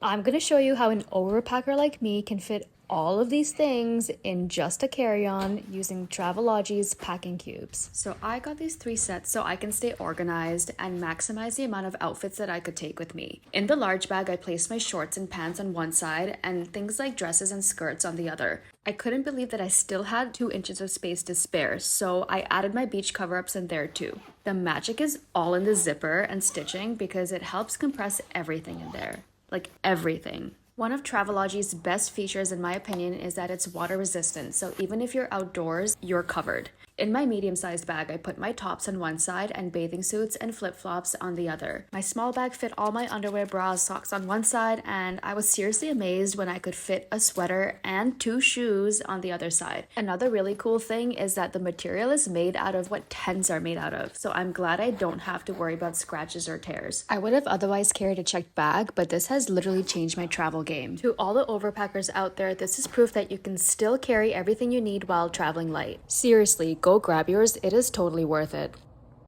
I'm gonna show you how an overpacker like me can fit all of these things in just a carry-on using Travelodgy's packing cubes. So I got these 3 sets so I can stay organized and maximize the amount of outfits that I could take with me. In the large bag, I placed my shorts and pants on one side and things like dresses and skirts on the other. I couldn't believe that I still had 2 inches of space to spare, so I added my beach cover-ups in there too. The magic is all in the zipper and stitching because it helps compress everything in there. Like everything. One of Travelodgy's best features in my opinion is that it's water resistant, so even if you're outdoors, you're covered. In my medium-sized bag, I put my tops on one side and bathing suits and flip-flops on the other. My small bag fit all my underwear, bras, socks on one side, and I was seriously amazed when I could fit a sweater and 2 shoes on the other side. Another really cool thing is that the material is made out of what tents are made out of, so I'm glad I don't have to worry about scratches or tears. I would have otherwise carried a checked bag, but this has literally changed my travel game. To all the overpackers out there, this is proof that you can still carry everything you need while traveling light. Seriously, go grab yours, it is totally worth it.